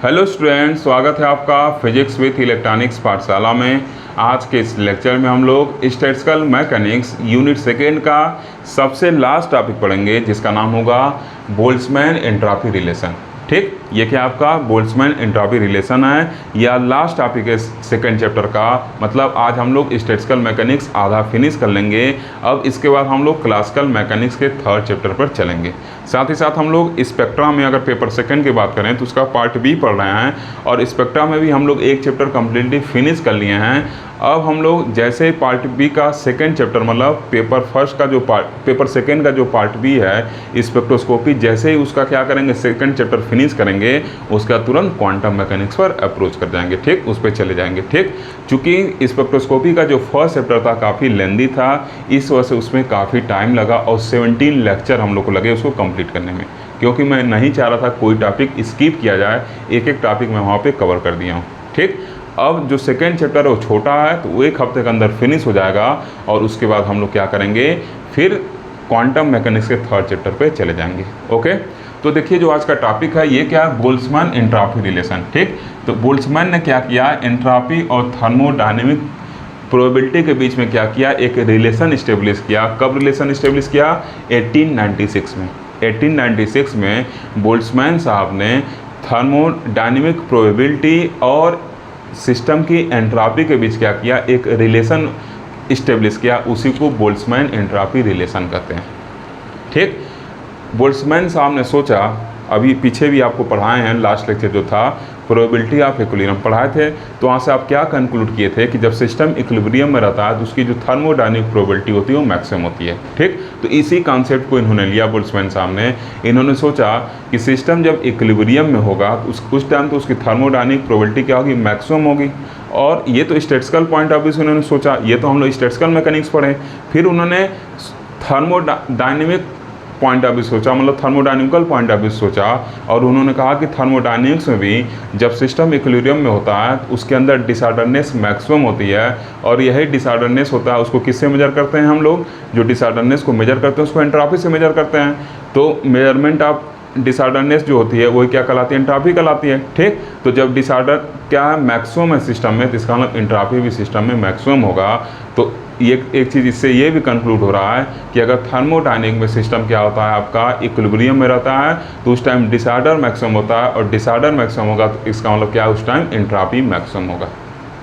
Hello students, स्वागत है आपका फिजिक्स विथ इलेक्ट्रॉनिक्स पाठशाला में। आज के इस लेक्चर में हम लोग स्टैटिस्टिकल मैकेनिक्स यूनिट सेकेंड का सबसे लास्ट टॉपिक पढ़ेंगे, जिसका नाम होगा बोल्ट्जमैन एंट्रोपी रिलेशन। ठीक, ये क्या आपका बोल्ट्जमैन एंट्रोपी रिलेशन है या लास्ट टॉपिक है सेकेंड चैप्टर का। मतलब आज हम लोग स्टैटिस्टिकल मैकेनिक्स आधा फिनिश कर लेंगे। अब इसके बाद हम लोग क्लासिकल मैकेनिक्स के थर्ड चैप्टर पर चलेंगे। साथ ही साथ हम लोग स्पेक्ट्रा में अगर पेपर सेकंड की बात करें तो उसका पार्ट बी पढ़ रहे हैं, और स्पेक्ट्रा में भी हम लोग एक चैप्टर कम्प्लीटली फिनिश कर लिए हैं। अब हम लोग जैसे पार्ट बी का सेकंड चैप्टर, मतलब पेपर सेकंड का जो पार्ट बी है स्पेक्ट्रोस्कोपी, जैसे ही उसका क्या करेंगे सेकंड चैप्टर फिनिश करेंगे, उसका तुरंत क्वांटम मैकेनिक्स पर अप्रोच कर जाएंगे। ठीक, उस पर चले जाएंगे। ठीक, चूँकि स्पेक्ट्रोस्कोपी का जो फर्स्ट चैप्टर था काफ़ी लेंदी था, इस वजह से उसमें काफ़ी टाइम लगा और 17 लेक्चर हम लोग को लगे उसको कंप्लीट करने में, क्योंकि मैं नहीं चाह रहा था कोई टॉपिक स्किप किया जाए। एक एक टॉपिक मैं वहाँ पे कवर कर दिया हूँ। ठीक, अब जो सेकेंड चैप्टर है वो छोटा है, तो वो एक हफ्ते के अंदर फिनिश हो जाएगा, और उसके बाद हम लोग क्या करेंगे, फिर क्वांटम मैकेनिक्स के थर्ड चैप्टर पे चले जाएंगे। ओके, तो देखिए जो आज का टॉपिक है ये क्या है, बोल्ट्जमैन एंट्रोपी रिलेशन। ठीक, तो बोल्ट्जमैन ने क्या किया, एंट्रोपी और थर्मोडायनेमिक प्रोबेबिलिटी के बीच में क्या किया, एक रिलेशन इस्टेब्लिश किया। कब रिलेशन इस्टेब्लिश किया? 1896 में। 1896 में बोल्ट्जमैन साहब ने थर्मोडायनेमिक प्रोबेबिलिटी और सिस्टम की एंट्रोपी के बीच क्या किया, एक रिलेशन इस्टेब्लिश किया। उसी को बोल्ट्जमैन एंट्रोपी रिलेशन कहते हैं। ठीक, बोल्ट्जमैन साहब ने सोचा, अभी पीछे भी आपको पढ़ाए हैं, लास्ट लेक्चर जो था प्रोबेबिलिटी ऑफ इक्विलिब्रियम पढ़ाए थे, तो वहाँ से आप क्या कंक्लूड किए थे कि जब सिस्टम इक्विलिब्रियम में रहता है तो उसकी जो थर्मोडायनेमिक प्रोबेबिलिटी होती है वो मैक्सिमम होती है। ठीक, तो इसी कॉन्सेप्ट को इन्होंने लिया बोल्ट्जमैन साहब ने। इन्होंने सोचा कि सिस्टम जब इक्विलिब्रियम में होगा तो उस टाइम तो उसकी थर्मोडायनेमिक प्रोबेबिलिटी क्या होगी, मैक्सिमम होगी। और ये तो स्टैटिस्टिकल पॉइंट ऑफ व्यू से उन्होंने सोचा, ये तो हम लोग स्टैटिस्टिकल मैकेनिक्स पढ़े। फिर उन्होंने थर्मोडायनेमिक पॉइंट ऑफ व्यू सोचा, मतलब थर्मोडायनेमिकल पॉइंट ऑफ व्यू सोचा, और उन्होंने कहा कि थर्मोडायनेमिक्स में भी जब सिस्टम इक्विलिब्रियम में होता है तो उसके अंदर डिसऑर्डरनेस मैक्सिमम होती है, और यही डिसऑर्डरनेस होता है उसको किससे मेजर करते हैं हम लोग, जो डिसऑर्डरनेस को मेजर करते हैं उसको एंट्रोपी से मेजर करते हैं। तो मेजरमेंट ऑफ डिसऑर्डरनेस जो होती है वही क्या कहलाती है, एंट्रोपी कहलाती है। ठीक, तो जब डिसऑर्डर क्या है, मैक्सिमम है सिस्टम में, तो इसका मतलब एंट्रोपी भी सिस्टम में मैक्सिमम होगा। तो ये एक चीज़ इससे ये भी कंक्लूड हो रहा है कि अगर थर्मोडायनेमिक में सिस्टम क्या होता है आपका, इक्विलिब्रियम में रहता है, तो उस टाइम डिसऑर्डर मैक्सिमम होता है, और डिसऑर्डर मैक्सिमम होगा तो इसका मतलब क्या है, उस टाइम एंट्रोपी मैक्सिमम होगा।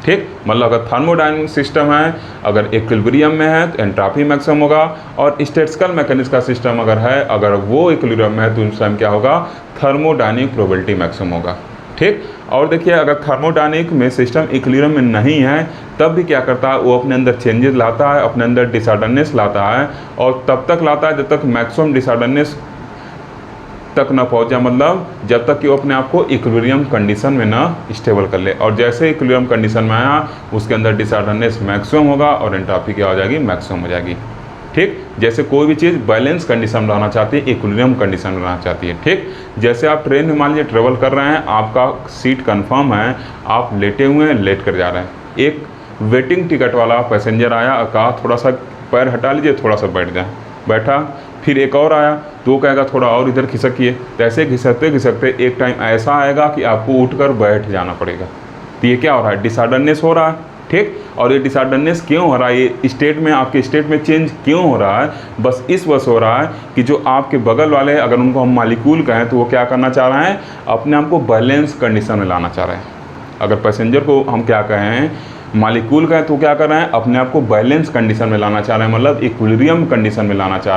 ठीक, मतलब अगर थर्मोडायनेमिक सिस्टम है, अगर इक्विलिब्रियम में है तो एंट्रोपी मैक्सिमम होगा, और स्टैटिस्टिकल मैकेनिक्स का सिस्टम अगर है, अगर वो इक्विलिब्रियम में है तो उस टाइम क्या होगा, थर्मोडायनेमिक प्रोबेबिलिटी मैक्सिमम होगा। ठीक, और देखिए अगर थर्मोडायनेमिक में सिस्टम इक्विलिब्रियम में नहीं है तब भी क्या करता है, वो अपने अंदर चेंजेस लाता है, अपने अंदर डिसऑर्डरनेस लाता है, और तब तक लाता है जब तक मैक्सिमम डिसऑर्डरनेस तक ना पहुँच जाए, मतलब जब तक कि वो अपने आप को इक्विलिब्रियम कंडीशन में ना स्टेबल कर ले। और जैसे इक्विलिब्रियम कंडीशन में आया उसके अंदर डिसऑर्डरनेस मैक्सिमम होगा और एंट्रोपी क्या हो जाएगी, मैक्सिमम हो जाएगी। ठीक, जैसे कोई भी चीज़ बैलेंस कंडीशन में रहना चाहती है, इक्विलिब्रियम कंडीशन में रहना चाहती है। ठीक, जैसे आप ट्रेन में मान लीजिए ट्रेवल कर रहे हैं, आपका सीट कंफर्म है, आप लेटे हुए हैं, लेट कर जा रहे हैं, एक वेटिंग टिकट वाला पैसेंजर आया और कहा थोड़ा सा पैर हटा लीजिए, थोड़ा सा बैठ जाए, बैठा। फिर एक और आया तो वो कहेगा थोड़ा और इधर खिसकिए, तो ऐसे घिसकते घिसकते एक टाइम ऐसा आएगा कि आपको उठकर बैठ जाना पड़ेगा। तो ये क्या हो रहा है, डिसऑर्डरनेस हो रहा है। ठीक, और ये डिसऑर्डरनेस क्यों हो रहा है, ये स्टेट में आपके स्टेट में चेंज क्यों हो रहा है, बस इस वजह से हो रहा है कि जो आपके बगल वाले, अगर उनको हम मालिक्यूल कहें तो वो क्या करना चाह रहे हैं, अपने आप को बैलेंस कंडीशन में लाना चाह रहे हैं। अगर पैसेंजर को हम क्या कहें, मालिक्यूल कहें तो क्या कर रहे हैं, अपने आप को बैलेंस कंडीशन में लाना चाह रहे हैं, मतलब इक्विलिब्रियम कंडीशन में लाना चाह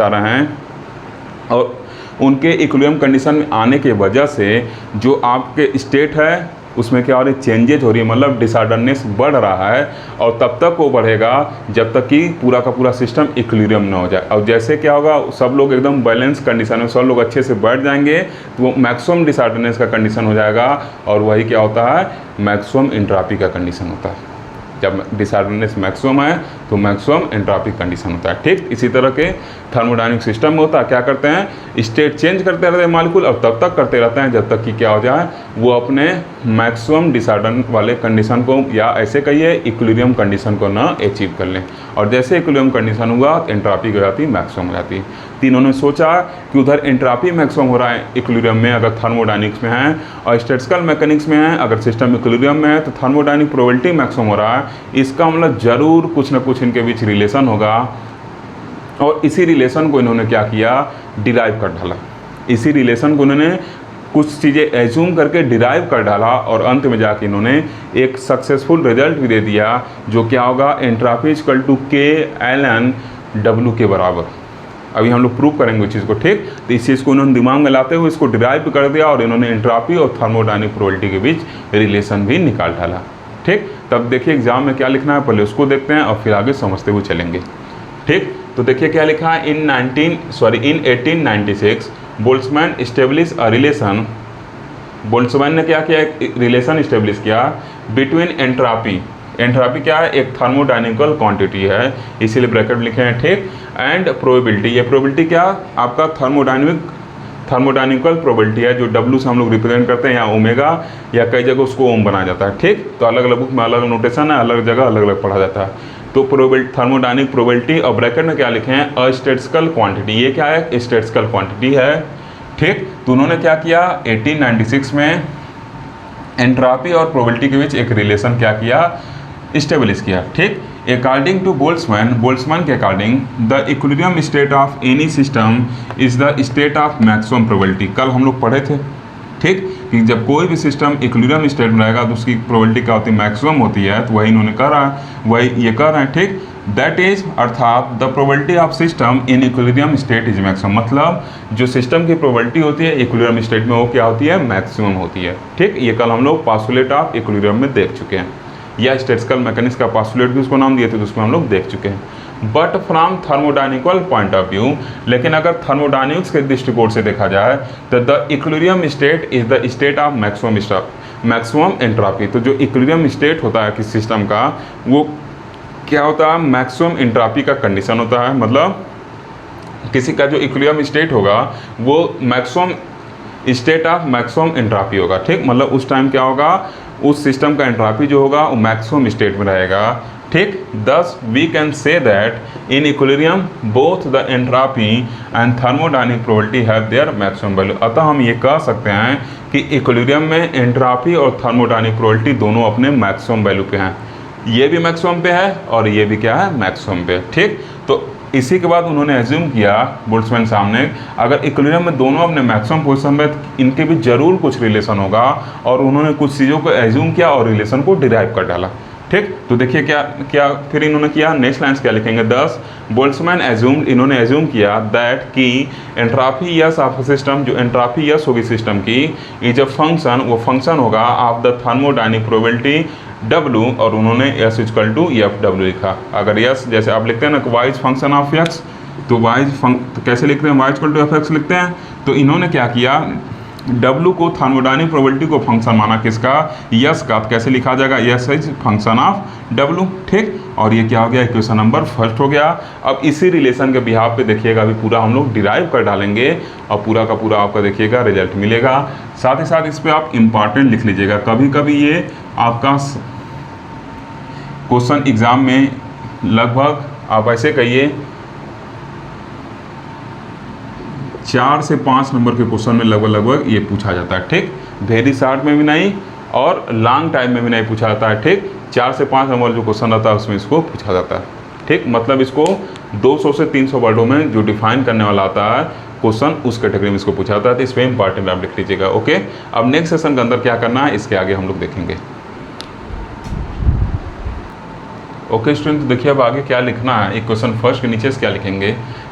रहे हैं। और उनके इक्विलिब्रियम कंडीशन में आने के वजह से जो आपके स्टेट है उसमें क्या हो रही है, चेंजेज हो रही है, मतलब डिसऑर्डरनेस बढ़ रहा है, और तब तक वो बढ़ेगा जब तक कि पूरा का पूरा सिस्टम इक्विलिब्रियम ना हो जाए। और जैसे क्या होगा, सब लोग एकदम बैलेंस कंडीशन में, सब लोग अच्छे से बैठ जाएंगे तो वो मैक्सिमम डिसऑर्डरनेस का कंडीशन हो जाएगा, और वही क्या होता है, मैक्सिमम एंट्रोपी का कंडीशन होता है। जब डिसऑर्डरनेस मैक्सिमम है तो मैक्सिमम एंट्रोपी कंडीशन होता है। ठीक, इसी तरह के थर्मोडायनेमिक सिस्टम में होता है, क्या करते हैं, स्टेट चेंज करते रहते हैं मॉलिक्यूल, और तब तक करते रहते हैं जब तक कि क्या हो जाए, वो अपने मैक्सिमम डिसऑर्डर वाले कंडीशन को, या ऐसे कहिए इक्विलिब्रियम कंडीशन को ना अचीव कर लें। और जैसे इक्विलिब्रियम कंडीशन हुआ तो एंट्रोपी हो जाती है मैक्सिमम हो जाती है। तो इन्होंने सोचा कि उधर एंट्रोपी मैक्सिमम हो रहा है इक्विलिब्रियम में अगर थर्मोडायनेमिक्स में है, और स्टैटिस्टिकल मैकेनिक्स में है अगर सिस्टम इक्विलिब्रियम में है, तो थर्मोडायनेमिक प्रोबेबिलिटी मैक्सिमम हो रहा है। इसका मतलब जरूर कुछ ना कुछ इनके बीच रिलेशन होगा, और इसी रिलेशन को इन्होंने क्या किया, डिराइव कर डाला। इसी रिलेशन को इन्होंने कुछ चीज़ें एज्यूम करके डिराइव कर डाला, और अंत में जाके इन्होंने एक सक्सेसफुल रिजल्ट भी दे दिया, जो क्या होगा, entropy equal to KLN W के बराबर। अभी हम लोग प्रूव करेंगे उस चीज़ को। ठीक, तो इस चीज़ को उन्होंने दिमाग में लाते हुए इसको डिराइव कर दिया, और इन्होंने एंट्रोपी और थर्मोडायनेमिक प्रोबेबिलिटी के बीच रिलेशन भी निकाल डाला। ठीक, तब देखिए एग्जाम में क्या लिखना है, पहले उसको देखते हैं और फिर आगे समझते हुए चलेंगे। ठीक, तो देखिए क्या लिखा है, इन 1896 Boltzmann establish a relation. Boltzmann ने क्या किया, एक रिलेशन स्टेब्लिश किया बिटवीन एंट्रोपी, एंट्रोपी क्या है, एक थर्मोडायनेमिकल क्वांटिटी है, इसीलिए ब्रैकेट में लिखे हैं। ठीक, एंड प्रोबेबिलिटी, ये प्रोबेबिलिटी क्या, आपका थर्मोडायनेमिकल प्रोबेबिलिटी है, जो W से हम लोग रिप्रेजेंट करते हैं, या ओमेगा, या कई जगह उसको ओम बनाया जाता है। ठीक, तो अलग अलग बुक में अलग नोटेशन है, अलग जगह अलग अलग पढ़ा जाता है। तो थर्मोडायनेमिक प्रोबेबिलिटी, और ब्रैकेट में क्या लिखे हैं, अ स्टैटिस्टिकल क्वांटिटी, ये क्या है, स्टैटिस्टिकल क्वांटिटी है। ठीक, तो उन्होंने क्या किया, 1896 में एंट्रोपी और प्रोबेबिलिटी के बीच एक रिलेशन क्या किया, इस्टेब्लिश किया। ठीक, अकॉर्डिंग टू बोल्ट्जमैन के according the equilibrium state of any system is the state of maximum probability. कल हम लोग पढ़े थे, ठीक, कि जब कोई भी सिस्टम इक्विलिब्रियम स्टेट में रहेगा तो उसकी प्रोबेबिलिटी क्या होती है, मैक्सिमम होती है। तो वही इन्होंने कहा है, वही ये कह रहे हैं। ठीक, दैट इज अर्थात the probability of system in equilibrium state is maximum, मतलब जो सिस्टम की प्रोबेबिलिटी होती है इक्विलिब्रियम स्टेट में वो क्या होती है, मैक्सिमम होती है। ठीक, ये कल हम लोग पास्टुलेट ऑफ इक्विलिब्रियम में देख चुके हैं, या स्टैटिस्टिकल मैकेनिक्स का पास्टुलेट भी उसको नाम दिए थे, तो उसमें हम लोग देख चुके हैं। But from thermodynamical point of view, लेकिन अगर थर्मोडायनेमिक्स के दृष्टिकोण से देखा जाए तो the equilibrium state is the state of maximum entropy. तो जो इक्विलिब्रियम स्टेट होता है किसी सिस्टम का, वो क्या होता है, मैक्सिमम एंट्रोपी का कंडीशन होता है। मतलब किसी का जो इक्विलिब्रियम स्टेट होगा वो maximum state of maximum entropy होगा। ठीक, मतलब उस टाइम क्या होगा, उस सिस्टम का एंट्रोपी जो होगा वो मैक्सिमम स्टेट में रहेगा। ठीक, thus we can say that in equilibrium both the entropy and thermodynamic probability have their maximum value. अतः हम ये कह सकते हैं कि इक्विलिब्रियम में एंट्रोपी और थर्मोडायनेमिक प्रोबेबिलिटी दोनों अपने मैक्सिमम वैल्यू पे हैं। ये भी मैक्सिमम पे है और ये भी क्या है, मैक्सिमम पे। ठीक, तो इसी के बाद उन्होंने एज्यूम किया बोल्ट्जमैन सामने, अगर इक्विलिब्रियम में दोनों अपने मैक्सिमम पोजीशन में, इनके भी जरूर कुछ रिलेशन होगा, और उन्होंने कुछ चीज़ों को एज्यूम किया और रिलेशन को डिराइव कर डाला। ठीक, तो देखिए क्या क्या फिर इन्होंने किया, नेक्स्ट लाइन्स क्या लिखेंगे, 10 बोल्ट्जमैन एज्यूम्ड, इन्होंने एज्यूम किया दैट कि एंट्रोपी यस ऑफ सिस्टम, जो एंट्रोपी यस होगी सिस्टम की, इज अ फंक्शन, वो फंक्शन होगा of the thermodynamic probability W, और उन्होंने S इक्वल टू FW लिखा। अगर S जैसे आप लिखते हैं ना y is function of x, तो तो कैसे लिखते हैं, y इक्वल टू fx लिखते हैं। तो इन्होंने क्या किया, W को थर्मोडायनेमिक प्रोबेबिलिटी को फंक्शन माना किसका, यस का। तो कैसे लिखा जाएगा, yes is function of W। ठीक, और ये क्या हो गया, इक्वेशन नंबर फर्स्ट हो गया। अब इसी रिलेशन के बिहाफ पे देखिएगा, अभी पूरा हम लोग डिराइव कर डालेंगे और पूरा का पूरा आपका देखिएगा रिजल्ट मिलेगा। साथ ही साथ इस पर आप इम्पॉर्टेंट लिख लीजिएगा, कभी कभी ये आपका क्वेश्चन एग्जाम में लगभग आप ऐसे कहिए 4 से 5 नंबर के क्वेश्चन में लगभग ये पूछा जाता है। ठीक, वेरी शॉर्ट में भी नहीं और लॉन्ग टाइम में भी नहीं पूछा जाता है। ठीक, 4 से 5 नंबर जो क्वेश्चन आता है उसमें इसको पूछा जाता है। ठीक, मतलब इसको 200 से 300 वर्डों में जो डिफाइन करने वाला आता है क्वेश्चन, उस कैटेगरी में इसको पूछा जाता है। तो इसमें इंपॉर्टेंट आप लिख लीजिएगा। ओके, अब नेक्स्ट सेशन के अंदर क्या करना है इसके आगे हम लोग देखेंगे। ओके स्टूडेंट, तो देखिए अब आगे क्या लिखना है। एक क्वेश्चन फर्स्ट के नीचे से क्या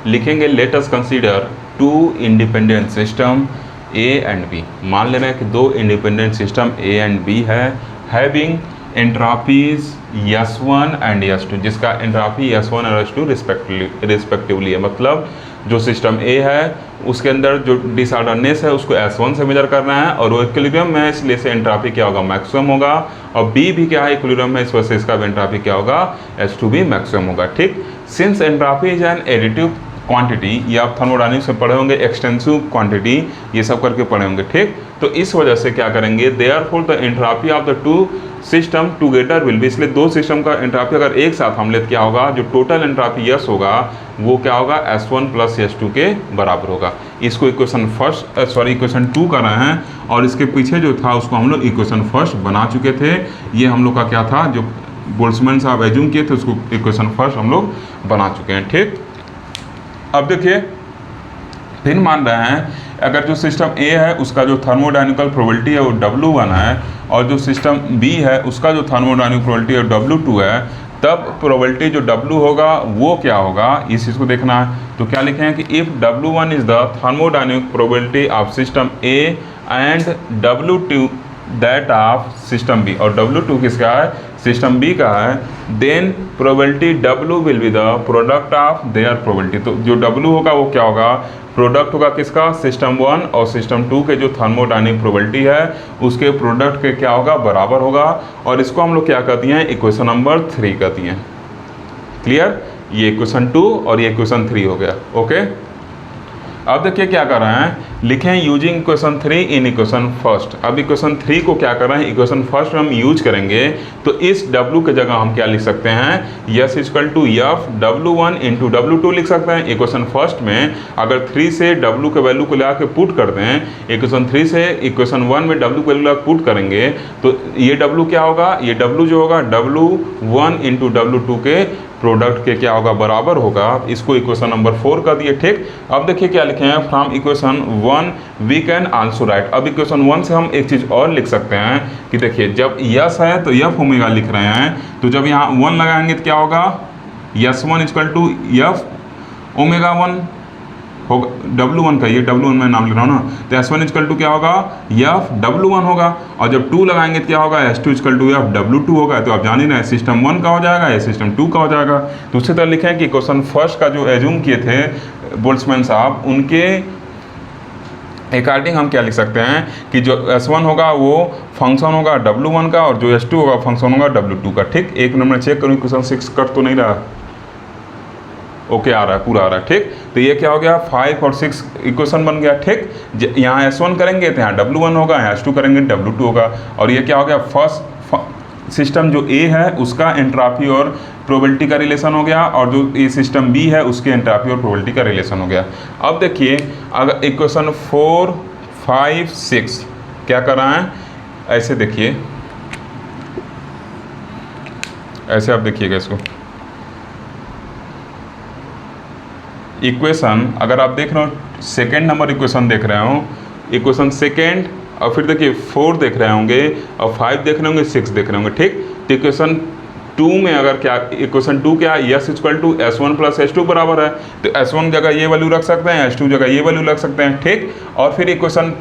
लिखेंगे let us consider 2 independent system A and B। मान लेना है कि 2 independent system A and B है, having entropies S1 and S2, जिसका एंट्रॉपी S1 और S2 रिस्पेक्टिवली है। मतलब जो सिस्टम ए है उसके अंदर जो डिसऑर्डरनेस है उसको S1 से मेजर करना है और वो इक्विलिब्रियम में, इसलिए से एंट्रॉपी क्या होगा, मैक्सिमम होगा। और बी भी क्या है, इक्विलिब्रियम में, इस वजह से इसका भी एंट्रॉपी क्या होगा, S2 भी मैक्सिमम होगा। ठीक, since entropy is an additive quantity, ये आप थर्मोडायनेमिक्स में पढ़े होंगे, एक्सटेंसिव क्वांटिटी ये सब करके पढ़े होंगे। ठीक, तो इस वजह से क्या करेंगे, therefore the entropy of the two system together will be, इसलिए दो सिस्टम का एंट्रॉपी अगर एक साथ हम लेते क्या होगा, जो टोटल एंट्रॉपी यस होगा वो क्या होगा, S1 प्लस S2 के बराबर होगा। इसको इक्वेशन 2 कर रहे हैं और इसके पीछे जो था उसको हम लोग इक्वेशन फर्स्ट बना चुके थे। ये हम लोग का क्या था, जो बोल्ट्जमैन साहब एज्यूम किए थे उसको इक्वेशन फर्स्ट हम लोग बना चुके हैं। ठीक, अब देखिए फिर मान रहे हैं अगर जो सिस्टम ए है उसका जो थर्मोडायनेमिकल प्रोबेबिलिटी है वो W1 है और जो सिस्टम बी है उसका जो थर्मोडायनेमिक प्रोबेबिलिटी है W2 है, तब प्रोबेबिलिटी जो W होगा वो क्या होगा, इस चीज़ को देखना है। तो क्या लिखे हैं कि if W1 is the thermodynamic probability of system A and W2 that of system B, और W2 किसका है, सिस्टम बी का है, then probability W will be the product of their probability. तो जो W होगा वो क्या होगा, प्रोडक्ट होगा किसका, सिस्टम 1 और सिस्टम 2 के जो थर्मोडायनेमिक प्रोबेबिलिटी है उसके प्रोडक्ट के क्या होगा, बराबर होगा। और इसको हम लोग क्या कर दिए हैं, इक्वेशन नंबर 3 कर दिए हैं। क्लियर, ये इक्वेशन 2 और ये इक्वेशन 3 हो गया। ओके, अब देखिए क्या कर रहे हैं, लिखें using equation 3 in equation first. अब इक्वेशन 3 को क्या कर रहे हैं, इक्वेशन फर्स्ट में हम यूज करेंगे। तो इस W के जगह हम क्या लिख सकते हैं, S equal to F W1 into W2 लिख सकते हैं। इक्वेशन फर्स्ट में अगर 3 से W के वैल्यू को ला के पुट करते हैं, इक्वेशन 3 से इक्वेशन 1 में W को वैल्यू ला पुट करेंगे तो ये W क्या होगा, ये W जो होगा W1 इंटू W2 के प्रोडक्ट के क्या होगा, बराबर होगा। इसको इक्वेशन नंबर 4 कर दिए। ठीक, अब देखिए क्या लिखे हैं, from equation 1 we can also write. अब इक्वेशन 1 से हम एक चीज़ और लिख सकते हैं कि देखिए जब यस है तो एफ ओमेगा लिख रहे हैं, तो जब यहाँ 1 लगाएंगे तो क्या होगा, S1 equal to F omega 1 होगा, W1 का, ये W1 में नाम ले रहा हूँ ना, तो S1 इक्वल टू क्या होगा, एफ W1 होगा। और जब 2 लगाएंगे तो क्या होगा, S2 equal to F W2 होगा। तो आप जान ही रहे हैं सिस्टम 1 का हो जाएगा, या सिस्टम 2 का हो जाएगा। तो उसी तरह लिखें कि क्वेश्चन फर्स्ट का जो एज्यूम किए थे बोल्ट्जमैन साहब, उनके अकॉर्डिंग हम क्या लिख सकते हैं कि जो S1 होगा वो फंक्शन होगा W1 का और जो S2 होगा फंक्शन होगा W2 का। ठीक, एक मिनट में चेक करूँ क्वेश्चन 6 कट तो नहीं रहा, ओके आ रहा है, पूरा आ रहा है। ठीक, तो ये क्या हो गया, 5 और 6 इक्वेशन बन गया। ठीक, यहाँ S1 करेंगे तो यहाँ W1 होगा, यहाँ S2 करेंगे W2 होगा। और ये क्या हो गया, फर्स्ट सिस्टम जो A है उसका एंट्रॉपी और प्रोबेबिलिटी का रिलेशन हो गया, और जो ये सिस्टम B है उसके एंट्रॉपी और प्रोबेबिलिटी का रिलेशन हो गया। अब देखिए अगर इक्वेशन 4, 5, 6 क्या कर रहा है, ऐसे देखिए, ऐसे आप देखिएगा इसको, इक्वेशन अगर आप देख रहे हो सेकेंड नंबर इक्वेशन देख रहे हो, इक्वेशन सेकेंड, और फिर देखिए 4 देख रहे होंगे और 5 देख रहे होंगे, 6 देख रहे होंगे। ठीक, तो इक्वेशन 2 में अगर क्या, इक्वेशन 2 क्या, yes equal to S1 plus S2 बराबर है, तो S1 जगह ये वैल्यू रख सकते हैं, S2 जगह ये वैल्यू रख सकते हैं। ठीक, और फिर इक्वेशन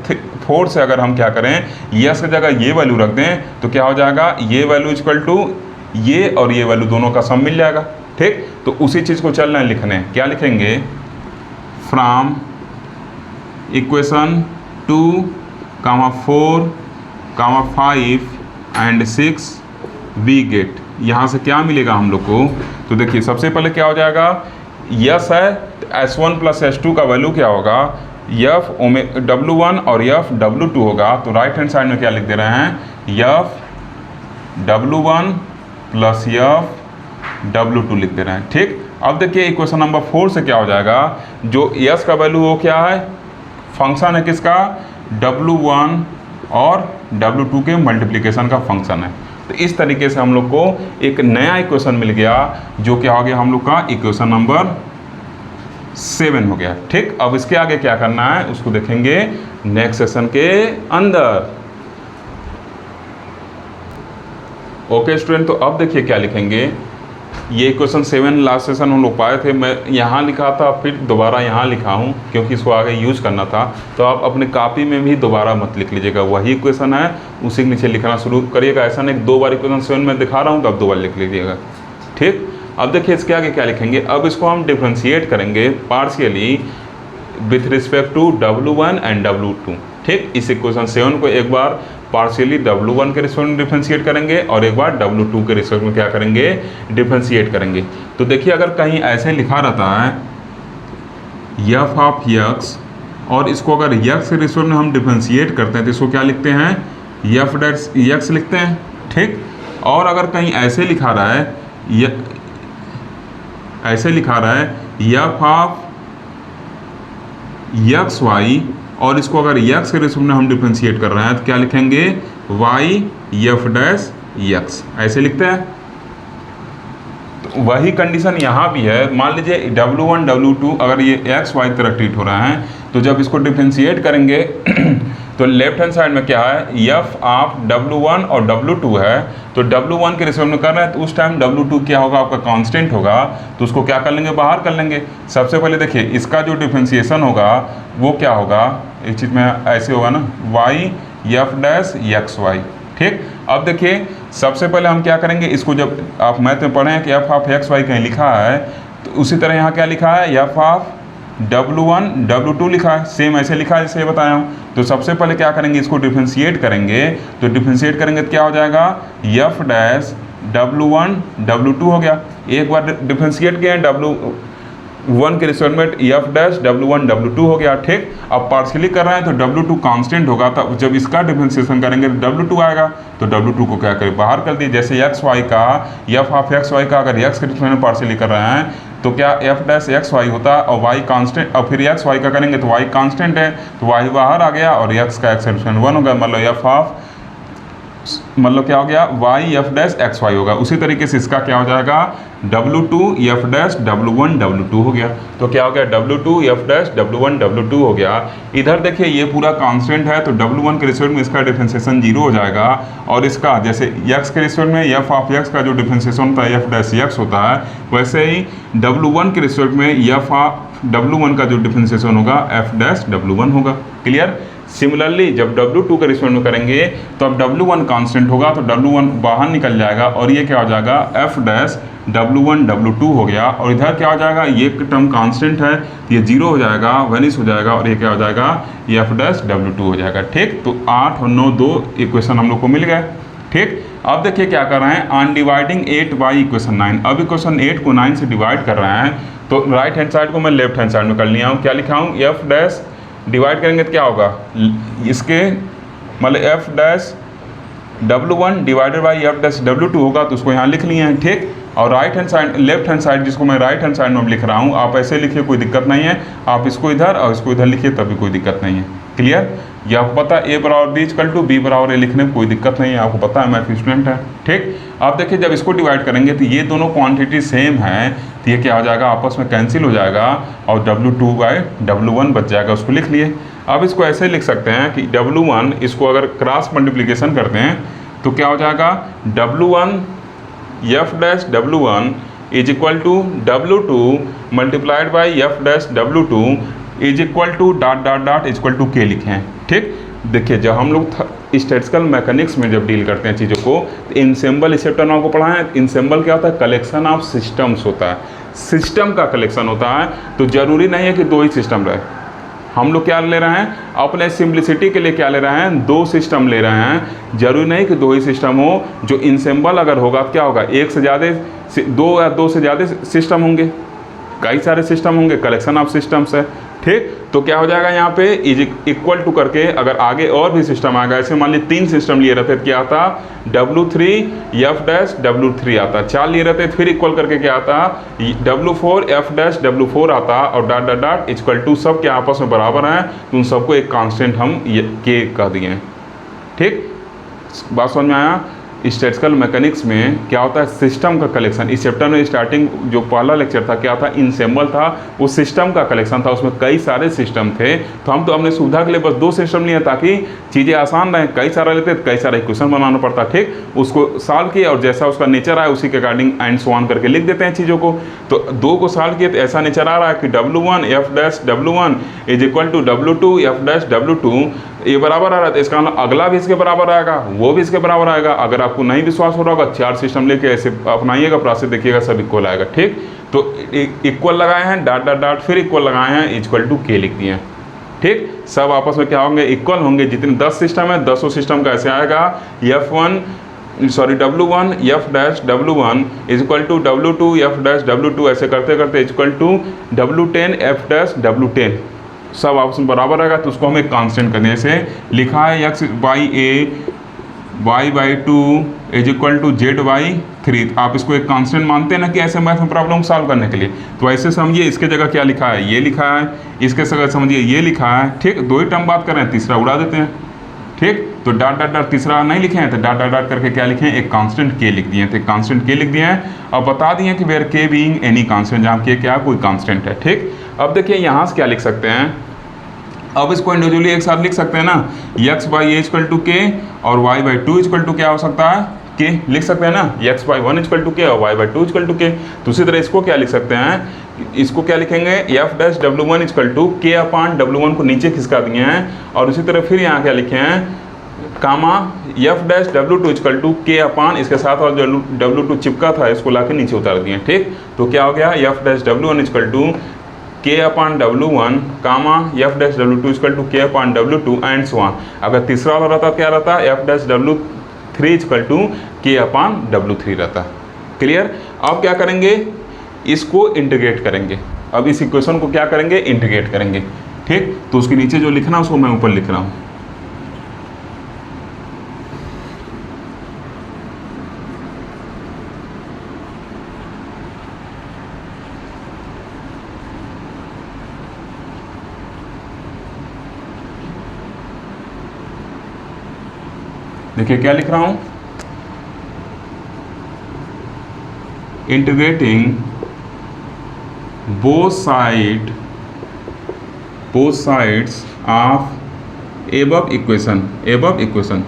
4 से अगर हम क्या करें, यस की जगह ये वैल्यू रख दें तो क्या हो जाएगा, ये वैल्यू इक्वल टू ये और ये वैल्यू दोनों का सम मिल जाएगा। ठीक, तो उसी चीज़ को चलना है लिखने, क्या लिखेंगे, from equation 2, 4, 5 and 6 we get, यहाँ से क्या मिलेगा हम लोग को। तो देखिए सबसे पहले क्या हो जाएगा, यस है तो S1 प्लस S2 का वैल्यू क्या होगा, एफ W1 और एफ W2 होगा। तो राइट हैंड साइड में क्या लिख दे रहे हैं, F W1 plus F W2 लिख दे रहे हैं। ठीक, अब देखिए इक्वेशन नंबर 4 से क्या हो जाएगा, जो यस का वैल्यू वो क्या है, फंक्शन है किसका, W1 और W2 के मल्टीप्लिकेशन का फंक्शन है। तो इस तरीके से हम लोग को एक नया इक्वेशन मिल गया, जो क्या हो गया हम लोग का इक्वेशन नंबर 7 हो गया। ठीक, अब इसके आगे क्या करना है उसको देखेंगे नेक्स्ट सेशन के अंदर। ओके स्टूडेंट, तो अब देखिए क्या लिखेंगे, ये क्वेश्चन 7 लास्ट सेशन हम लोग पाए थे, मैं यहाँ लिखा था फिर दोबारा यहाँ लिखा हूँ क्योंकि इसको आगे यूज़ करना था। तो आप अपने कॉपी में भी दोबारा मत लिख लीजिएगा, वही क्वेश्चन है उसी के नीचे लिखना शुरू करिएगा। ऐसा नहीं 2 बार क्वेश्चन 7 में दिखा रहा हूँ तो आप 2 बार लिख लीजिएगा, ठीक। अब देखिए इसके आगे क्या लिखेंगे, अब इसको हम डिफ्रेंशिएट करेंगे partially with respect to W1 and W2, ठीक। इस इक्वेशन 7 को एक बार पार्शियली W1 के रिस्पेक्ट में डिफ्रेंशिएट करेंगे और एक बार W2 के रिस्पेक्ट में क्या करेंगे, डिफ्रेंशिएट करेंगे। तो देखिए अगर कहीं ऐसे लिखा रहता है f ऑफ x और इसको अगर x के रिस्पेक्ट में हम डिफ्रेंशिएट करते हैं तो इसको क्या लिखते हैं, f डैश x लिखते हैं, ठीक। और अगर कहीं ऐसे लिखा रहा है f ऑफ एक्स वाई और इसको अगर x के रिस्पेक्ट में हम डिफ्रेंशिएट कर रहे हैं तो क्या लिखेंगे, y f डैश x, ऐसे लिखते हैं। तो वही कंडीशन यहाँ भी है। मान लीजिए W1 W2 अगर ये x y तरह ट्रीट हो रहा है तो जब इसको डिफ्रेंशिएट करेंगे तो लेफ्ट हैंड साइड में क्या है, f ऑफ W1 और W2 है। तो W1 के रिस्पेक्ट में कर रहे हैं तो उस टाइम W2 क्या होगा, आपका कांस्टेंट होगा, तो उसको क्या कर लेंगे, बाहर कर लेंगे। सबसे पहले देखिए इसका जो डिफ्रेंशिएशन होगा वो क्या होगा, एक चीज़ में ऐसे होगा ना, y f dash X Y, ठीक। अब देखिए सबसे पहले हम क्या करेंगे, इसको जब आप मैथ में पढ़े हैं कि f ऑफ एक्स वाई कहीं लिखा है तो उसी तरह यहाँ क्या लिखा है, f ऑफ W1 W2 लिखा है, सेम ऐसे लिखा है जैसे ये बताया हूँ। तो सबसे पहले क्या करेंगे, इसको डिफ्रेंशिएट करेंगे। तो डिफ्रेंशिएट करेंगे तो क्या हो जाएगा, f डैश W1 W2 हो गया। एक बार डिफ्रेंशिएट किए W1 के रिस्पेक्ट में f डैश W1 W2 हो गया, ठीक। अब पार्शियली कर रहे हैं तो W2 कांस्टेंट होगा, तो जब इसका डिफ्रेंशिएशन करेंगे तो W2 आएगा। तो W2 को क्या करें, बाहर कर दिए। जैसे x y का f ऑफ x y का अगर x के रिस्पेक्ट में पार्शियली कर रहे हैं तो क्या f डैश एक्स वाई होता है और y कांस्टेंट, और फिर x y का करेंगे तो y कांस्टेंट है तो y बाहर आ गया और x का x रिस्पेक्ट 1 हो गया, मतलब f ऑफ मतलब क्या हो गया, y f dash X Y होगा। उसी तरीके से इसका क्या हो जाएगा, W2 f dash W1 W2 हो गया। तो क्या हो गया, W2 f dash W1 W2 हो गया। इधर देखिए ये पूरा कांस्टेंट है तो W1 के रिस्पेक्ट में इसका डिफ्रेंशिएशन 0 हो जाएगा और इसका जैसे x के रिस्पेक्ट में f ऑफ x का जो डिफ्रेंशिएशन होता है f डैश x होता है, वैसे ही W1 के रिस्पेक्ट में f ऑफ W1 का जो डिफ्रेंशिएशन होगा f डैश W1 होगा। क्लियर। सिमिलरली जब W2 के रिस्पेक्ट में करेंगे तो अब W1 कांस्टेंट होगा तो W1 बाहर निकल जाएगा और ये क्या हो जाएगा, f डैश W1 W2 हो गया। और इधर क्या हो जाएगा, ये टर्म कांस्टेंट है तो ये 0 हो जाएगा, वेनिश हो जाएगा और ये क्या हो जाएगा, ये f डैश W2 हो जाएगा, ठीक। तो 8 और 9 2 इक्वेशन हम लोग को मिल गए, ठीक। अब देखिए क्या कर रहे हैं, ऑन डिवाइडिंग 8 बाई इक्वेशन 9। अब इक्वेशन 8 को 9 से डिवाइड कर रहे हैं तो राइट हैंड साइड को मैं लेफ्ट हैंड साइड में कर लिया हूँ। क्या लिखा हूँ, f डैश डिवाइड करेंगे तो क्या होगा, इसके मतलब f dash W1 divided by f dash W2 होगा तो उसको यहाँ लिख लिए हैं, ठीक। और right hand side left hand side जिसको मैं राइट हैंड साइड में लिख रहा हूँ, आप ऐसे लिखिए कोई दिक्कत नहीं है, आप इसको इधर और इसको इधर लिखिए तभी कोई दिक्कत नहीं है। क्लियर। ये आपको पता है a बराबर b इक्वल टू b बराबर a लिखने में कोई दिक्कत नहीं है, आपको पता है मैथ स्टूडेंट है, ठीक। आप देखिए जब इसको डिवाइड करेंगे तो ये दोनों क्वांटिटी सेम है तो ये क्या हो जाएगा, आपस में कैंसिल हो जाएगा और W2 बाई W1 बच जाएगा, उसको लिख लिए। अब इसको ऐसे लिख सकते हैं कि W1 इसको अगर क्रॉस मल्टीप्लिकेशन करते हैं तो क्या हो जाएगा, W1 f dash W1 is equal to W2 multiplied by f dash W2 is equal to dot dot dot equal to K लिखे हैं, ठीक। देखिए जब हम लोग स्टैटिस्टिकल मैकेनिक्स में जब डील करते हैं चीज़ों को तो इनसेम्बल इस चैप्टर में आपको पढ़ा है। इनसेम्बल क्या होता है, कलेक्शन ऑफ सिस्टम्स होता है, सिस्टम का कलेक्शन होता है। तो ज़रूरी नहीं है कि 2 ही सिस्टम रहे। हम लोग क्या ले रहे हैं, अपने सिंप्लिसिटी के लिए क्या ले रहे हैं, 2 सिस्टम ले रहे हैं। जरूरी नहीं कि 2 ही सिस्टम हो। जो इनसेम्बल अगर होगा तो क्या होगा, 1 से ज़्यादा 2 या 2 से ज़्यादा सिस्टम होंगे, कई सारे सिस्टम होंगे, कलेक्शन ऑफ सिस्टम्स है, ठीक। तो क्या हो जाएगा यहाँ पे इज इक्वल टू करके अगर आगे और भी सिस्टम आएगा, ऐसे मान लीजिए 3 सिस्टम लिए रहते तो क्या आता, W3 f डैश W3 आता, 4 लिए रहते फिर इक्वल करके क्या आता, W4 f डैश W4 आता और dot dot dot equal to सब के आपस में बराबर हैं तो उन सबको एक कांस्टेंट हम के कह दिए, ठीक। बात समझ में आया। स्टैटिस्टिकल मैकेनिक्स में क्या होता है, सिस्टम का कलेक्शन। इस चैप्टर में स्टार्टिंग जो पहला लेक्चर था क्या था, इंसेम्बल था, वो सिस्टम का कलेक्शन था, उसमें कई सारे सिस्टम थे। तो हम तो अपने सुविधा के लिए बस 2 सिस्टम लिए ताकि चीज़ें आसान रहें, कई सारा लेते तो कई सारा इक्वेशन बनाना पड़ता, ठीक, उसको सॉल्व किया और जैसा उसका नेचर आया उसी के अकॉर्डिंग एंड सो ऑन करके लिख देते हैं चीज़ों को। तो 2 को सॉल्व किए तो ऐसा नेचर आ रहा है कि W1 F dash W1 is equal to W2 F dash W2, ये बराबर आ रहा है। तो इसका मतलब अगला भी इसके बराबर आएगा, वो भी इसके बराबर आएगा। अगर आपको नहीं विश्वास हो रहा होगा 4 सिस्टम लेके ऐसे अपनाइएगा, प्रोसेस देखिएगा, सब इक्वल आएगा, ठीक। तो इक्वल लगाए हैं, डॉट डॉट डॉट, फिर इक्वल लगाए हैं, इक्वल टू के लिख दिए हैं, ठीक। सब आपस में क्या होंगे, इक्वल होंगे। जितने 10 सिस्टम है 10 सिस्टम का ऐसे आएगा, W1 F dash W1 is equal to W2 F dash W2, ऐसे करते करते equal to W10 F dash W10, सब आपस में बराबर आएगा। तो उसको हम एक कांस्टेंट करने जैसे लिखा है x by a y by 2 is equal to z by 3। आप इसको एक कांस्टेंट मानते हैं ना कि ऐसे मैथ में प्रॉब्लम सॉल्व करने के लिए, तो ऐसे समझिए इसके जगह क्या लिखा है, ये लिखा है, इसके जगह समझिए ये लिखा है, ठीक। 2 ही टर्म बात कर रहे हैं, तीसरा उड़ा देते हैं, ठीक। तो डॉट डॉट डॉट तीसरा नहीं लिखे हैं, तो डॉट डॉट डॉट करके क्या लिखे हैं, एक कांस्टेंट के लिख दिए हैं। तो एक कांस्टेंट के लिख दिए हैं और बता दिए कि वेयर के बीइंग एनी कांस्टेंट, जहाँ के क्या कोई कांस्टेंट है, ठीक। अब देखिए यहाँ से क्या लिख सकते हैं, अब इसको इंडिविजुअली एक साथ लिख सकते हैं ना, x by A equal to K और y बाई 2 इक्वल टू क्या हो सकता है, के लिख सकते हैं ना, x by 1 equal to K और y बाई 2 इक्वल टू के। दूसरी तरह इसको क्या लिख सकते हैं, इसको क्या लिखेंगे, f dash W1 equal to K upon W1 को नीचे खिसका दिए हैं, और उसी तरह फिर यहाँ क्या लिखे हैं, comma f dash W2 equal to K upon, इसके साथ और जो W2 चिपका था इसको ला के नीचे उतार दिए, ठीक। तो क्या हो गया, f dash W1 equal to K upon W1 comma f dash W2 equal to K upon W2 and so on. अगर तीसरा वाला रहता क्या रहता, f dash W3 equal to K upon W3 रहता। क्लियर। अब क्या करेंगे, इसको इंटीग्रेट करेंगे। अब इस इक्वेशन को क्या करेंगे, इंटीग्रेट करेंगे, ठीक। तो उसके नीचे जो लिखना उसको मैं ऊपर लिख रहा हूँ। देखिए क्या लिख रहा हूं, integrating both sides of above equation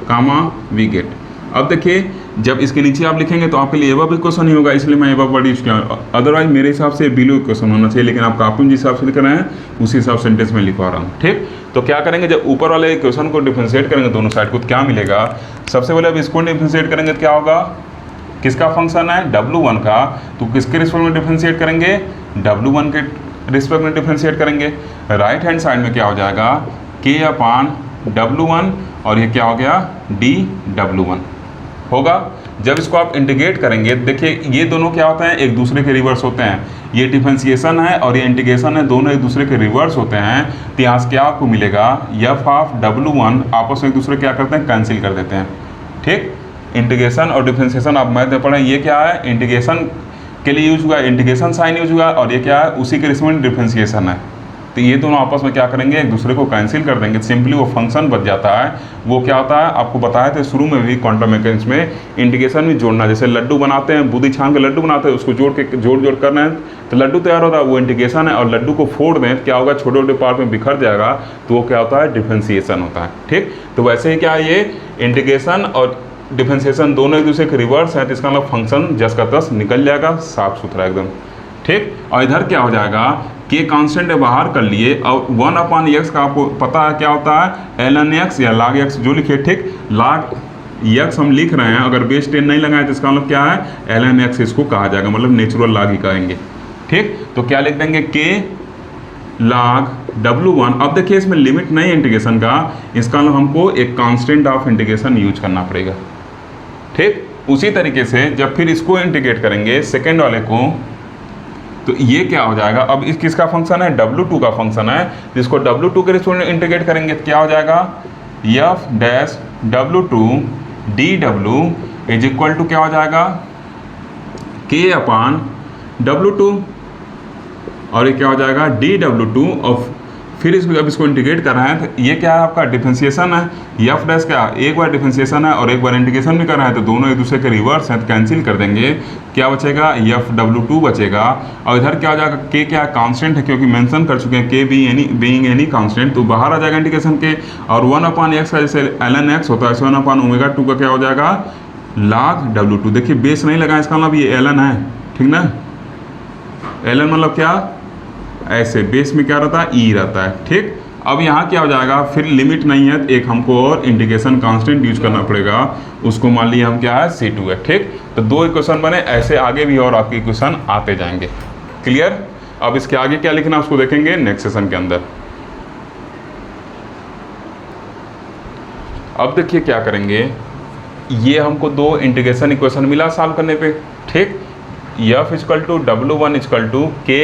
comma we get. अब देखिए जब इसके नीचे आप लिखेंगे तो आपके लिए एबव इक्वेशन ही होगा, इसलिए मैं एबव वर्ड यूज किया। अदरवाइज मेरे हिसाब से बिलो इक्वेशन होना चाहिए, लेकिन आप कॉपी में जिस हिसाब से लिख रहे हैं उसी हिसाब सेंटेंस में लिखवा रहा हूँ, ठीक। तो क्या करेंगे, जब ऊपर वाले इक्वेशन को डिफरेंशिएट करेंगे दोनों साइड को, तो क्या मिलेगा, सबसे पहले अब इसको डिफरेंशिएट करेंगे तो क्या होगा, किसका फंक्शन है, W1 का, तो किसके रिस्पेक्ट में डिफरेंशिएट करेंगे, W1 के रिस्पेक्ट में डिफरेंशिएट करेंगे। राइट हैंड साइड में क्या हो जाएगा, K अपान W1 और ये क्या हो गया, dW1 होगा। जब इसको आप इंटीग्रेट करेंगे, देखिए ये दोनों क्या होते हैं, एक दूसरे के रिवर्स होते हैं। ये डिफरेंशिएशन है और ये इंटीग्रेशन है, दोनों एक दूसरे के रिवर्स होते हैं। तो यहाँ से क्या आपको मिलेगा, f ऑफ W1 आपस में एक दूसरे क्या करते हैं, कैंसिल कर देते हैं, ठीक। इंटीग्रेशन और डिफरेंशिएशन आप मैथ में पढ़ें, ये क्या है, इंटीग्रेशन के लिए यूज हुआ, इंटीग्रेशन साइन यूज हुआ, और ये क्या है, उसी के रिस्पेक्ट में डिफरेंशिएशन है। तो ये दोनों आपस में क्या करेंगे, एक दूसरे को कैंसिल कर देंगे, सिंपली वो फंक्शन बच जाता है। वो क्या होता है, आपको बताया था शुरू में भी क्वांटम मैकेनिक्स में, इंटीग्रेशन भी जोड़ना, जैसे लड्डू बनाते हैं, बूंदी छान के लड्डू बनाते हैं, उसको जोड़ करना है तो लड्डू तैयार होता है, वो इंटीग्रेशन है। और लड्डू को फोड़ दें तो क्या होगा, छोटे छोटे पार्ट में बिखर जाएगा, तो वो क्या होता है, डिफरेंशिएशन होता है, ठीक। तो वैसे ही क्या है, ये इंटीग्रेशन और डिफरेंशिएशन दोनों एक दूसरे के रिवर्स है, तो इसका मतलब फंक्शन जस का तस निकल जाएगा, साफ सुथरा एकदम, ठीक। और इधर क्या हो जाएगा, के कांस्टेंट बाहर कर लिए, और 1 अपान एक्स का आपको पता है क्या होता है, ln x या log x जो लिखे, ठीक। log x हम लिख रहे हैं, अगर बेस 10 नहीं लगाए तो इसका मतलब क्या है, ln x इसको कहा जाएगा, मतलब नेचुरल लॉग ही कहेंगे, ठीक। तो क्या लिख देंगे, k log W1। अब देखिए इसमें लिमिट नहीं है इंटीग्रेशन का, इसका मतलब हमको एक कांस्टेंट ऑफ इंटीग्रेशन यूज करना पड़ेगा, ठीक। उसी तरीके से जब फिर इसको इंटीग्रेट करेंगे सेकेंड वाले को, तो ये क्या हो जाएगा, अब इस किसका फंक्शन है, W2 का फंक्शन है, जिसको W2 के रिस्पेक्ट में इंटीग्रेट करेंगे तो क्या हो जाएगा, f dash W2 dW is equal to क्या हो जाएगा, K अपान W2, और ये क्या हो जाएगा, dW2 और फिर इसको जब इसको इंटीग्रेट कर रहे हैं तो ये क्या है आपका डिफरेंशिएशन है, एफ डैश क्या एक बार डिफरेंशिएशन है और एक बार इंटीग्रेशन भी कर रहा है, तो दोनों एक दूसरे के रिवर्स हैं, तो कैंसिल कर देंगे, क्या बचेगा एफ डब्ल्यू बचेगा। और इधर क्या हो जाएगा, के क्या कांस्टेंट है क्योंकि मेंशन कर चुके हैं के बीइंग एनी कांस्टेंट, तो बाहर आ जाएगा इंटीग्रेशन के, और 1/x का जैसे ln x होता है ऐसे 1/ω2 का क्या हो जाएगा log W2। देखिए बेस नहीं लगा, इसका मतलब ये ln है, ठीक ना, ln मतलब क्या, ऐसे बेस में क्या रहता है ई रहता है, ठीक। अब यहाँ क्या हो जाएगा, फिर लिमिट नहीं है, एक हमको और इंटीग्रेशन कांस्टेंट यूज करना पड़ेगा, उसको मान लिया हम क्या है C2 है, ठीक। तो दो इक्वेशन बने, ऐसे आगे भी और आपके इक्वेशन आते जाएंगे, क्लियर। अब इसके आगे क्या लिखना उसको देखेंगे नेक्स्ट सेशन के अंदर। अब देखिए क्या करेंगे, ये हमको दो इंटीग्रेशन इक्वेशन मिला सॉल्व करने पे, ठीक। F equal to W1 equal to K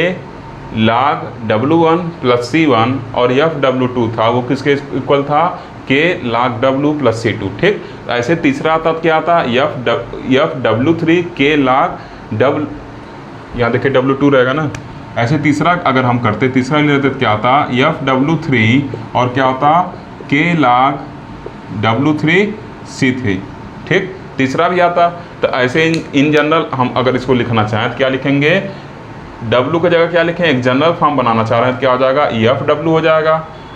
log W1 plus C1 और एफ W2 था वो किसके इक्वल था, के log W प्लस C2, ठीक। ऐसे तीसरा आता क्या आता एफ W3 के log W, यहाँ देखिए W2 रहेगा ना, ऐसे तीसरा अगर हम करते तीसरा ले लेते तो क्या आता एफ W3 और क्या होता के log W3 C3, ठीक। तीसरा भी आता, तो ऐसे इन जनरल हम अगर इसको लिखना चाहें तो क्या लिखेंगे, W की जगह क्या लिखें, एक जनरल फॉर्म बनाना चाह रहे हैं तो क्या हो जाएगा एफ W हो जाएगा।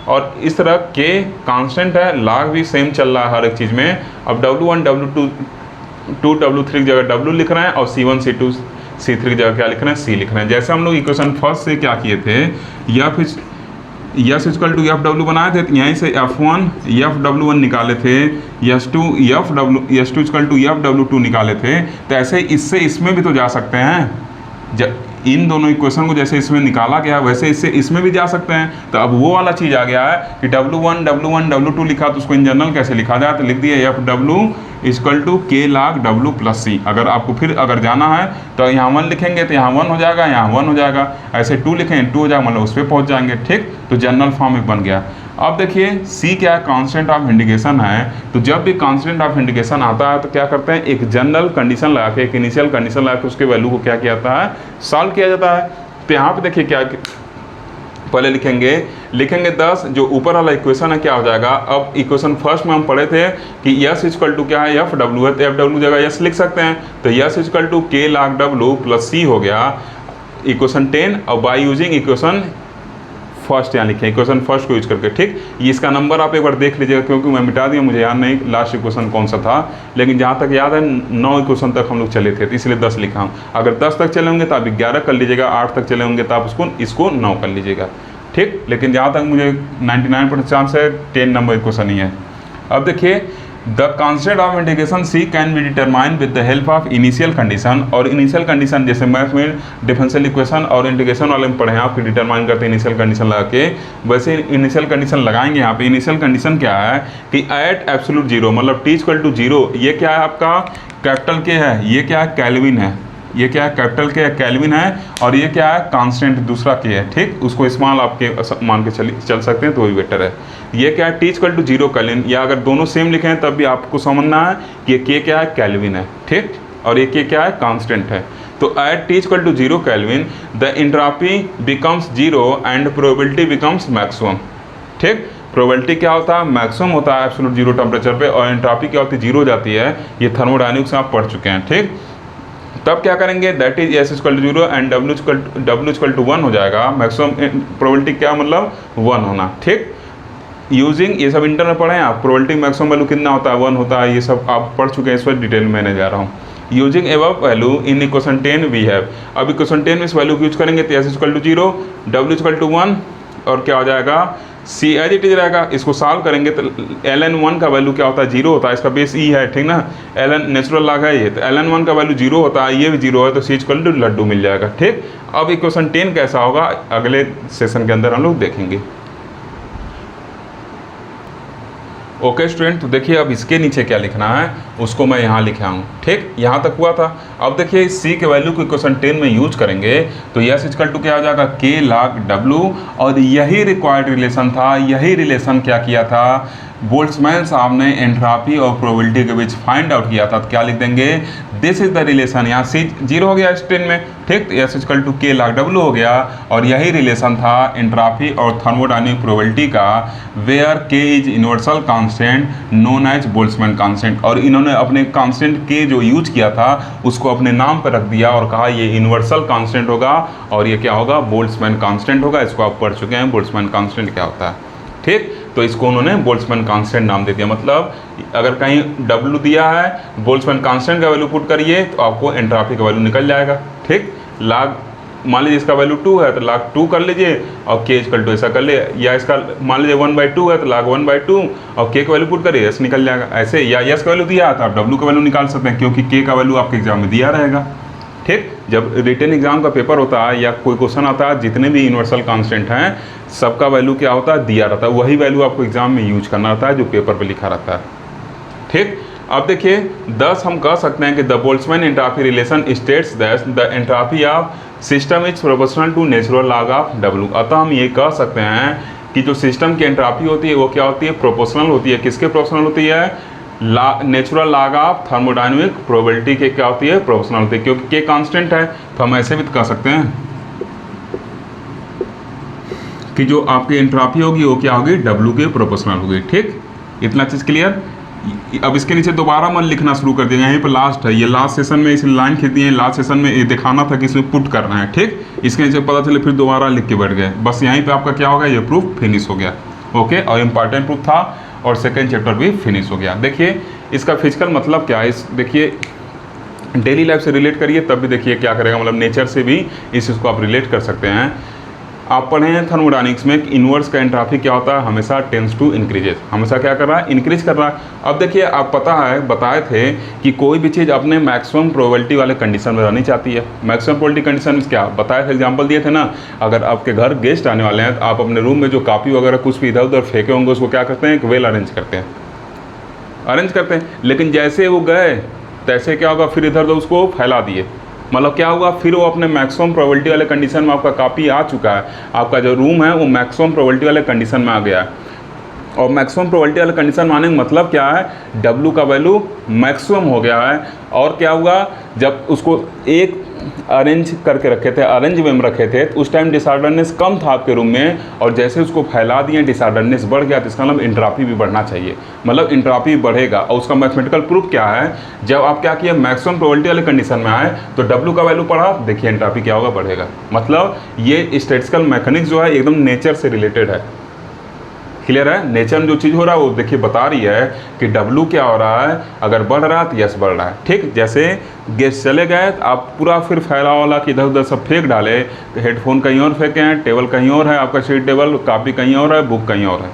और इस तरह के कांस्टेंट है, log भी सेम चल रहा है हर एक चीज़ में। अब W1 W2 W3 की जगह W लिख रहे हैं और C1 C2 C3 की जगह क्या लिख रहे हैं C लिख रहे हैं। जैसे हम लोग इक्वेशन फर्स्ट से क्या किए थे, F equal to F W बनाए थे, यहीं से F1 एफ W1 निकाले थे, S2 equal to F W2 निकाले थे। तो ऐसे इससे इसमें भी तो जा सकते हैं, इन दोनों इक्वेशन को जैसे इसमें निकाला गया वैसे इससे इसमें भी जा सकते हैं। तो अब वो वाला चीज़ आ गया है कि W1 W2 लिखा तो उसको इन जनरल कैसे लिखा जाए, तो लिख दिए F W equal to K log W plus C। अगर आपको फिर अगर जाना है तो यहाँ 1 लिखेंगे तो यहाँ 1 हो जाएगा, यहाँ 1 हो जाएगा, ऐसे 2 लिखेंगे 2 हो जाएगा, मतलब उस पर पहुँच जाएंगे, ठीक। तो जनरल फॉर्म एक बन गया। अब देखिए C क्या है, कांस्टेंट ऑफ इंटीग्रेशन है, तो जब भी कांस्टेंट ऑफ इंटीग्रेशन आता है तो क्या करते हैं, एक जनरल कंडीशन लगा के, एक इनिशियल कंडीशन लगा के उसके वैल्यू को क्या किया जाता है, सॉल्व किया जाता है। तो यहाँ पे देखिए क्या पहले लिखेंगे 10, जो ऊपर वाला इक्वेशन है क्या हो जाएगा। अब इक्वेशन फर्स्ट में हम पढ़े थे कि यस इक्वल टू क्या है, एफ डब्ल्यू है, तो एफ डब्ल्यू जगह यस लिख सकते हैं, तो yes equal to K log W plus C हो गया इक्वेशन 10। और बाई यूजिंग इक्वेशन फर्स्ट यहाँ लिखे, इक्वेशन फर्स्ट को यूज करके, ठीक। ये इसका नंबर आप एक बार देख लीजिएगा क्योंकि मैं मिटा दिया, मुझे याद नहीं लास्ट इक्वेशन कौन सा था, लेकिन जहाँ तक याद है 9 इक्वेशन तक हम लोग चले थे, तो इसलिए 10 लिखा हूँ। अगर 10 तक चले होंगे तो आप 11 कर लीजिएगा, 8 तक चले होंगे तो आप इसको 9 कर लीजिएगा, ठीक। लेकिन जहाँ तक मुझे 99% चांस है 10 नंबर इक्वेशन ही है। अब देखिए the constant of integration C can be determine with the help of initial condition. और इनिशियल कंडीशन जैसे मैथ में डिफरेंशियल इक्वेशन और इंटीग्रेशन वाले में पढ़े हैं, आपके डिटरमाइन करते हैं इनिशियल कंडीशन लगा के, वैसे इनिशियल कंडीशन लगाएंगे। यहाँ पे इनिशियल कंडीशन क्या है कि एट एब्सोल्यूट 0 मतलब T इक्वल टू 0, ये क्या है आपका कैपिटल के है, ये क्या है केल्विन है, ये क्या है कैपिटल के केल्विन है, और ये क्या है कांस्टेंट दूसरा के है, ठीक। उसको स्मॉल आपके मान के चल सकते हैं तो वही बेटर है। ये क्या है T इक्वल टू 0 केल्विन, या अगर दोनों सेम लिखे हैं तब भी आपको समझना है कि ये के क्या है केल्विन है, ठीक, और ये के क्या है कांस्टेंट है। तो at T equal to 0 kelvin the entropy becomes 0 and probability becomes maximum, ठीक। प्रोबेबिलिटी क्या होता है, मैक्सिमम होता है एब्सोल्यूट 0 टेम्परेचर पे, और एंट्रोपी क्या होती है, 0 हो जाती है। ये थर्मोडायनेमिक्स में आप पढ़ चुके हैं, ठीक। तब क्या करेंगे, that is S equal to 0 and W equal to 1 हो जाएगा। मैक्सिमम प्रोबेबिलिटी क्या मतलब 1 होना, ठीक। यूजिंग ये सब इंटर में पढ़े हैं आप, प्रोबेबिलिटी मैक्सिमम वैल्यू कितना होता है 1 होता है, ये सब आप पढ़ चुके हैं, इस पर डिटेल में नहीं जा रहा हूँ। Using above value in equation 10 we have. अब इक्वेशन 10 में इस वैल्यू को यूज करेंगे तो S equal to 0, W equal to 1 और क्या हो जाएगा C एज इट इज रहेगा। इसको सॉल्व करेंगे तो ln1 का वैल्यू क्या होता है 0 होता है, इसका बेस E है, ठीक ना, ln नेचुरल लॉग है ये, तो ln1 का वैल्यू 0 होता है, ये भी 0 है, तो C इक्वल टू लड्डू मिल जाएगा, ठीक। अब इक्वेशन 10 कैसा होगा अगले सेशन के अंदर हम लोग देखेंगे। ओके स्टूडेंट, तो देखिए अब इसके नीचे क्या लिखना है उसको मैं यहाँ लिखा हूँ, ठीक। यहाँ तक हुआ था। अब देखिए C के वैल्यू को इक्वेशन 10 में यूज करेंगे तो यस इक्वल टू क्या हो जाएगा के log W, और यही रिक्वायर्ड रिलेशन था, यही रिलेशन क्या किया था बोल्ट्जमैन साहब ने एंट्रोपी और प्रोबेबिलिटी के बीच फाइंड आउट किया था। तो क्या लिख देंगे दिस इज द रिलेशन, यहाँ सी जीरो हो गया स्ट्रेन में, ठीक, एस इक्वल टू के लाख डब्ल्यू हो गया, और यही रिलेशन था एंट्रोपी और थर्मोडायनेमिक प्रोबेबिलिटी का, where K is universal constant known as Boltzmann constant. और इन्होंने अपने कांस्टेंट के जो यूज किया था उसको अपने नाम पर रख दिया और कहा ये यूनिवर्सल कांस्टेंट होगा और ये क्या होगा, बोल्ट्जमैन कांस्टेंट होगा। इसको आप पढ़ चुके हैं बोल्ट्जमैन कांस्टेंट क्या होता है, ठीक। तो इसको उन्होंने बोल्ट्जमैन कांस्टेंट नाम दे दिया। मतलब अगर कहीं W दिया है, बोल्ट्जमैन कांस्टेंट का वैल्यू पुट करिए तो आपको एंट्रोपी का वैल्यू निकल जाएगा, ठीक। लाग मान लीजिए इसका वैल्यू 2 है तो लाग 2 कर लीजिए और के इक्वल टू ऐसा कर ले, या इसका मान लीजिए 1/2 है तो लाग 1/2 और के का वैल्यू पुट करिए, एस निकल जाएगा। ऐसे या एस का वैल्यू दिया तो आप W का वैल्यू निकाल सकते हैं क्योंकि के का वैल्यू आपके एग्जाम में दिया रहेगा, ठीक। जब रिटन एग्जाम का पेपर होता है या कोई क्वेश्चन आता है, जितने भी यूनिवर्सल कांस्टेंट हैं सबका वैल्यू क्या होता है, दिया रहता है, वही वैल्यू आपको एग्जाम में यूज करना रहता है जो पेपर पे लिखा रहता है, ठीक। अब देखिए 10 हम कह सकते हैं कि the Boltzmann entropy relation states that the entropy of system is proportional to natural log of W। अतः हम ये कह सकते हैं कि जो सिस्टम की एंट्रोपी होती है वो क्या होती है, प्रोपोर्शनल होती है। किसके प्रोपोर्शनल होती है, natural log of thermodynamic probability के क्या होती है, प्रोपोर्शनल होती है, क्योंकि के कांस्टेंट है। तो हम ऐसे भी कह सकते हैं कि जो आपकी एंट्रोपी होगी वो क्या होगी, W के प्रोपोर्शनल होगी, ठीक। इतना चीज़ क्लियर। अब इसके नीचे दोबारा मन लिखना शुरू कर देंगे, यहीं पर लास्ट है, ये लास्ट सेशन में इस लाइन खींच दिए, लास्ट सेशन में ये दिखाना था कि इसमें पुट करना है, ठीक। इसके नीचे पता चले फिर दोबारा लिख के बैठ गए, बस यहीं पे आपका क्या होगा, ये प्रूफ फिनिश हो गया, ओके। और इम्पॉर्टेंट प्रूफ था और सेकेंड चैप्टर भी फिनिश हो गया। देखिए इसका फिजिकल मतलब क्या है, इस देखिए डेली लाइफ से रिलेट करिए तब भी देखिए क्या करेगा, मतलब नेचर से भी इस चीज़ को आप रिलेट कर सकते हैं। आप पढ़े हैं थर्मोडायनेमिक्स में कि इनवर्स का एंट्रोपी क्या होता है, हमेशा टेंड्स टू इंक्रीजेज, हमेशा क्या कर रहा है, इंक्रीज कर रहा है। अब देखिए आप पता है बताए थे कि कोई भी चीज़ अपने मैक्सिमम प्रोबेबिलिटी वाले कंडीशन में रहनी चाहती है। मैक्सिमम प्रोबेबिलिटी कंडीशन में क्या बताए थे, एग्जांपल दिए थे ना, अगर आपके घर गेस्ट आने वाले हैं तो आप अपने रूम में जो कॉपी वगैरह कुछ भी इधर उधर फेंके होंगे उसको क्या करते हैं, एक वेल अरेंज करते हैं, लेकिन जैसे वो गए तैसे क्या होगा, फिर इधर उधर उसको फैला दिए, मतलब क्या होगा, फिर वो अपने मैक्सिमम प्रोबेबिलिटी वाले कंडीशन में, आपका कॉपी आ चुका है, आपका जो रूम है वो मैक्सिमम प्रोबेबिलिटी वाले कंडीशन में आ गया है। और मैक्सिमम प्रोबेबिलिटी वाले कंडीशन में आने का मतलब क्या है, W का वैल्यू मैक्सिमम हो गया है। और क्या हुआ, जब उसको एक अरेंज करके रखे थे, अरेंज वे में रखे थे, तो उस टाइम डिसऑर्डरनेस कम था आपके रूम में, और जैसे उसको फैला दिए डिसऑर्डरनेस बढ़ गया, तो इसका मतलब एंट्रोपी भी बढ़ना चाहिए, मतलब एंट्रोपी बढ़ेगा। और उसका मैथमेटिकल प्रूफ क्या है, जब आप क्या किए मैक्सिमम प्रोबेबिलिटी वाले कंडीशन में आए तो W का वैल्यू बढ़ा, देखिए एंट्रोपी क्या होगा, बढ़ेगा। मतलब ये स्टैटिस्टिकल मैकेनिक्स जो है एकदम नेचर से रिलेटेड है, क्लियर है। नेचर में जो चीज़ हो रहा है वो देखिए बता रही है कि W क्या हो रहा है, अगर बढ़ रहा है तो यस बढ़ रहा है, ठीक। जैसे गेस्ट चले गए तो आप पूरा फिर फैला वाला कि इधर उधर सब फेंक डाले, तो हेडफोन कहीं और फेंके हैं, टेबल कहीं और है, आपका सीट टेबल, कॉपी कहीं और है, बुक कहीं और है,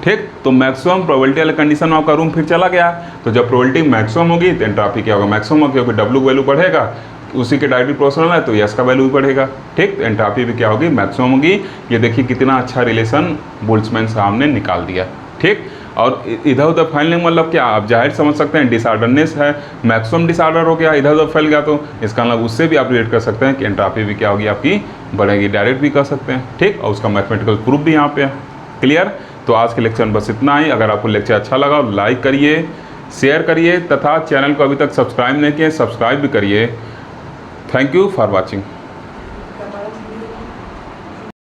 ठीक। तो मैक्सिमम प्रोबेबिलिटी वाले कंडीशन में आपका रूम फिर चला गया, तो जब प्रोबेबिलिटी मैक्सिमम होगी तो एंट्रोपी क्या होगा, मैक्सिमम होगी, क्योंकि W वैल्यू बढ़ेगा, उसी के डायरेक्टली प्रोपोर्शनल है तो यस का वैल्यू भी बढ़ेगा, ठीक। एंट्रोपी भी क्या होगी, मैक्सिमम होगी। ये देखिए कितना अच्छा रिलेशन बोल्ट्जमैन साहब ने निकाल दिया, ठीक। और इधर उधर फैलने का मतलब क्या, आप जाहिर समझ सकते हैं, डिसऑर्डरनेस है, मैक्सिमम डिसऑर्डर हो गया, इधर उधर फैल गया, तो इसका मतलब उससे भी आप रिलेट कर सकते हैं कि एंट्रोपी भी क्या होगी आपकी, बढ़ेगी, डायरेक्ट भी कर सकते हैं, ठीक। और उसका मैथमेटिकल प्रूफ भी यहाँ पे है, क्लियर। तो आज के लेक्चर में बस इतना ही। अगर आपको लेक्चर अच्छा लगा लाइक करिए, शेयर करिए, तथा चैनल को अभी तक सब्सक्राइब नहीं किए सब्सक्राइब भी करिए। Thank you for watching.